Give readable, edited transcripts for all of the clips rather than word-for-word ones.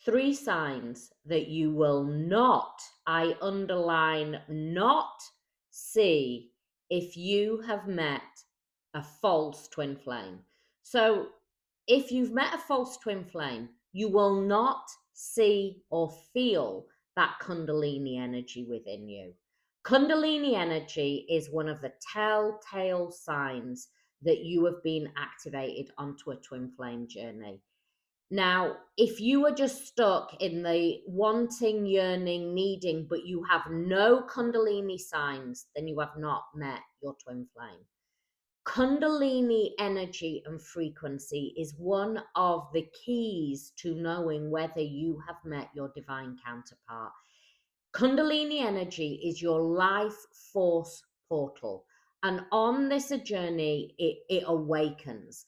3 signs that you will not, I underline not, see if you have met a false twin flame. So if you've met a false twin flame, you will not see or feel that Kundalini energy within you. Kundalini energy is one of the telltale signs that you have been activated onto a twin flame journey. Now, if you are just stuck in the wanting, yearning, needing, but you have no Kundalini signs, then you have not met your twin flame. Kundalini energy and frequency is one of the keys to knowing whether you have met your divine counterpart. Kundalini energy is your life force portal. And on this journey, it awakens.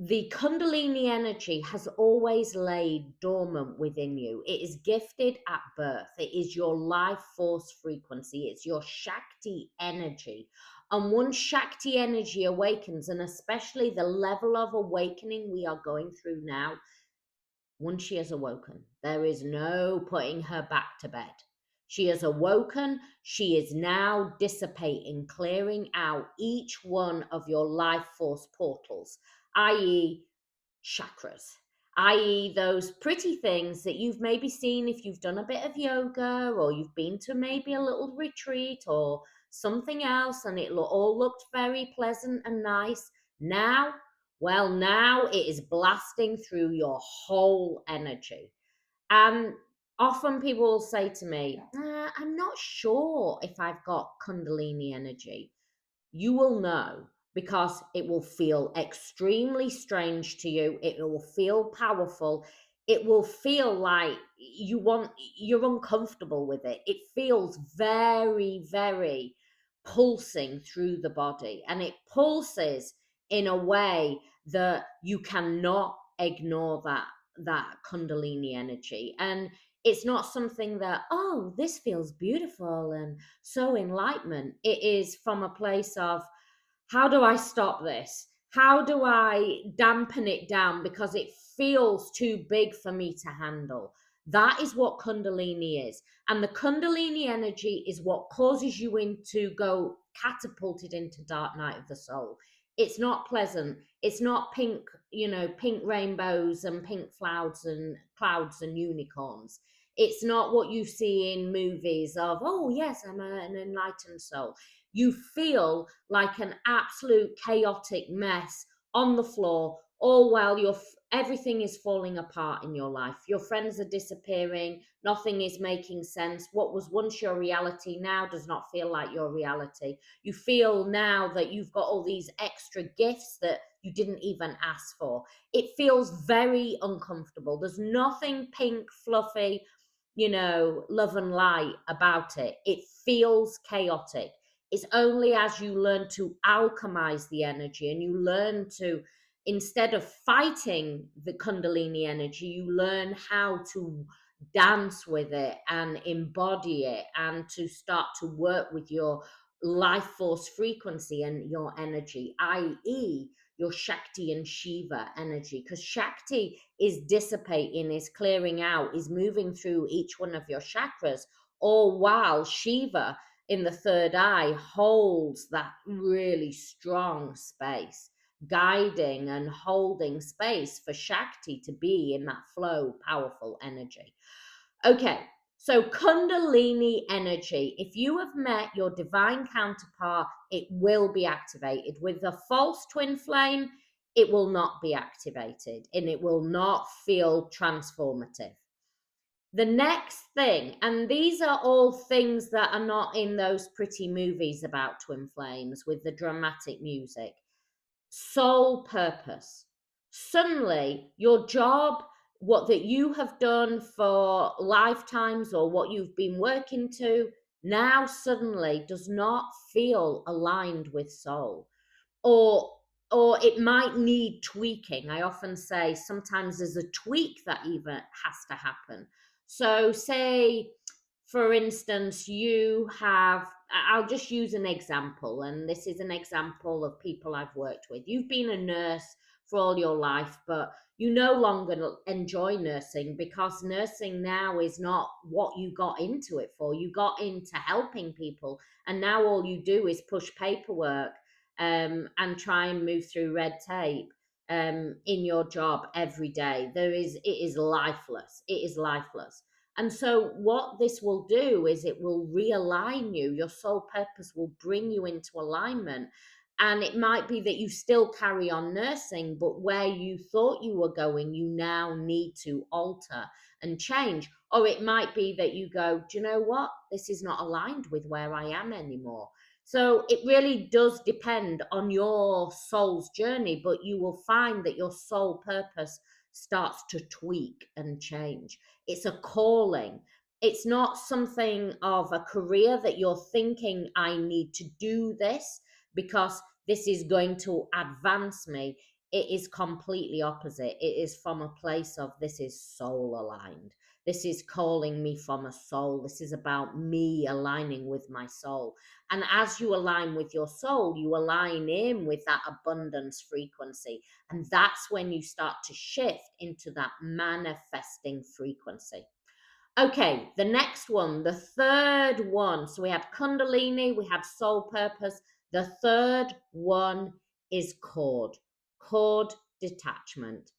The Kundalini energy has always laid dormant within you. It is gifted at birth. It is your life force frequency. It's your Shakti energy. And once Shakti energy awakens, and especially the level of awakening we are going through now, once she has awoken, there is no putting her back to bed. She has awoken. She is now dissipating, clearing out each one of your life force portals, i.e. chakras, i.e. those pretty things that you've maybe seen if you've done a bit of yoga, or you've been to maybe a little retreat or something else, and it all looked very pleasant and nice. Now it is blasting through your whole energy. And often people will say to me, I'm not sure if I've got Kundalini energy. You will know, because it will feel extremely strange to you. It will feel powerful. It will feel like you're uncomfortable with it. It feels very, very pulsing through the body, and it pulses in a way that you cannot ignore that Kundalini energy. And it's not something that, oh, this feels beautiful and so enlightenment. It is from a place of, how do I stop this? How do I dampen it down because it feels too big for me to handle? That is what Kundalini is. And the Kundalini energy is what causes you to go catapulted into dark night of the soul. It's not pleasant. It's not pink, pink rainbows and pink clouds and unicorns. It's not what you see in movies of, oh yes, I'm an enlightened soul. You feel like an absolute chaotic mess on the floor, all while everything is falling apart in your life. Your friends are disappearing. Nothing is making sense. What was once your reality now does not feel like your reality. You feel now that you've got all these extra gifts that you didn't even ask for. It feels very uncomfortable. There's nothing pink, fluffy, love and light about it. It feels chaotic. It's only as you learn to alchemize the energy, and you learn to, instead of fighting the Kundalini energy, you learn how to dance with it and embody it, and to start to work with your life force frequency and your energy, i.e. your Shakti and Shiva energy. Because Shakti is dissipating, is clearing out, is moving through each one of your chakras, all while Shiva in the third eye holds that really strong space, guiding and holding space for Shakti to be in that flow, powerful energy. Okay, so Kundalini energy, if you have met your divine counterpart, it will be activated. With the false twin flame, it will not be activated, and it will not feel transformative. The next thing, and these are all things that are not in those pretty movies about twin flames with the dramatic music. Soul purpose. Suddenly, your job, what that you have done for lifetimes, or what you've been working to, now suddenly does not feel aligned with soul. Or it might need tweaking. I often say sometimes there's a tweak that even has to happen. So say, for instance, I'll just use an example, and this is an example of people I've worked with. You've been a nurse for all your life, but You no longer enjoy nursing, because nursing now is not what you got into it for. You got into helping people, and now all you do is push paperwork and try and move through red tape in your job every day. It is lifeless. It is lifeless. And so, what this will do is it will realign you. Your soul purpose will bring you into alignment. And it might be that you still carry on nursing, but where you thought you were going, you now need to alter and change. Or it might be that you go, do you know what? This is not aligned with where I am anymore. So it really does depend on your soul's journey, but you will find that your soul purpose starts to tweak and change. It's a calling. It's not something of a career that you're thinking, I need to do this because this is going to advance me. It is completely opposite. It is from a place of, this is soul aligned. This is calling me from a soul. This is about me aligning with my soul. And as you align with your soul, you align in with that abundance frequency. And that's when you start to shift into that manifesting frequency. Okay, the next one, the third one. So we had Kundalini, we had soul purpose. The third one is cord detachment.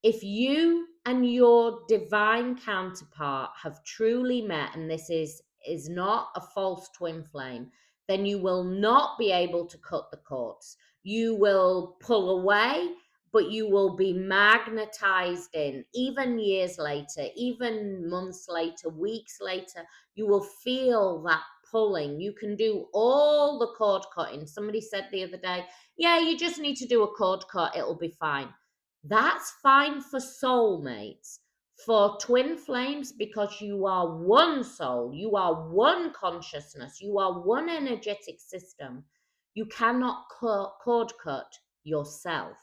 If you and your divine counterpart have truly met, and this is not a false twin flame, then you will not be able to cut the cords. You will pull away, but you will be magnetized in. Even years later, even months later, weeks later, you will feel that pulling. You can do all the cord cutting. Somebody said the other day, yeah, you just need to do a cord cut, it'll be fine. That's fine for soulmates, for twin flames, because you are one soul, you are one consciousness, you are one energetic system. You cannot cord cut yourself.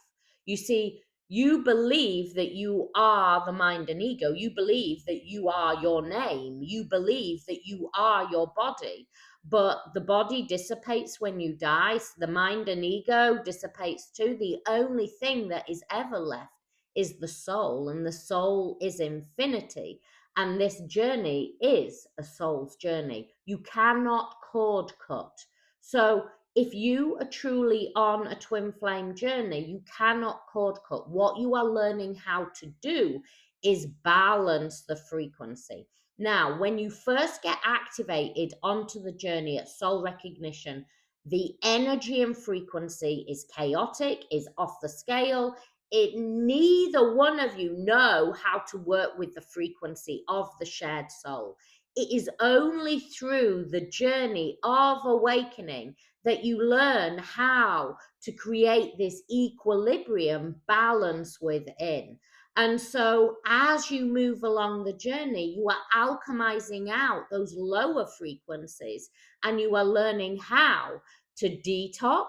You see, you believe that you are the mind and ego. You believe that you are your name. You believe that you are your body. But the body dissipates when you die. So the mind and ego dissipates too. The only thing that is ever left is the soul, and the soul is infinity. And this journey is a soul's journey. You cannot cord cut. So if you are truly on a twin flame journey, you cannot cord cut. What you are learning how to do is balance the frequency. Now, when you first get activated onto the journey at soul recognition, the energy and frequency is chaotic, is off the scale. Neither one of you know how to work with the frequency of the shared soul. It is only through the journey of awakening that you learn how to create this equilibrium balance within. And so as you move along the journey, you are alchemizing out those lower frequencies, and you are learning how to detox,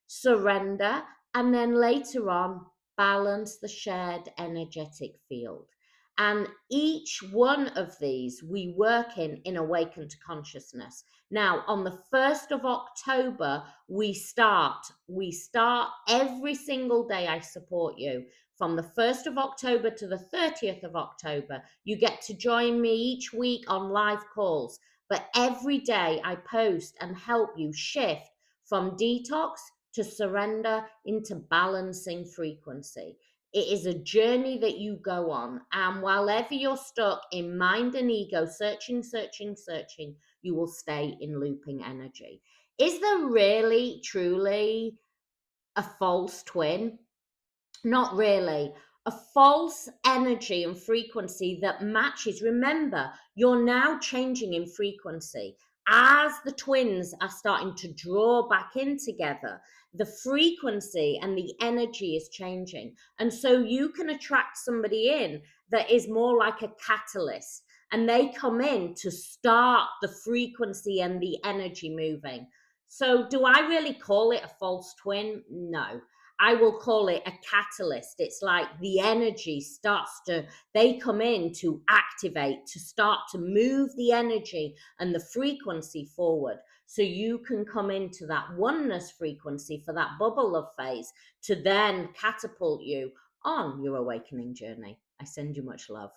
surrender, and then later on, balance the shared energetic field. And each one of these we work in Awakened Consciousness. Now, on the 1st of October, we start every single day. I support you. From the 1st of October to the 30th of October, you get to join me each week on live calls. But every day I post and help you shift from detox to surrender into balancing frequency. It is a journey that you go on. And whilever you're stuck in mind and ego, searching, you will stay in looping energy. Is there really, truly a false twin? Not really. A false energy and frequency that matches. Remember, you're now changing in frequency. As the twins are starting to draw back in together, the frequency and the energy is changing. And so you can attract somebody in that is more like a catalyst, and they come in to start the frequency and the energy moving. So do I really call it a false twin? No. I will call it a catalyst. It's like the energy they come in to activate, to start to move the energy and the frequency forward. So you can come into that oneness frequency for that bubble of phase to then catapult you on your awakening journey. I send you much love.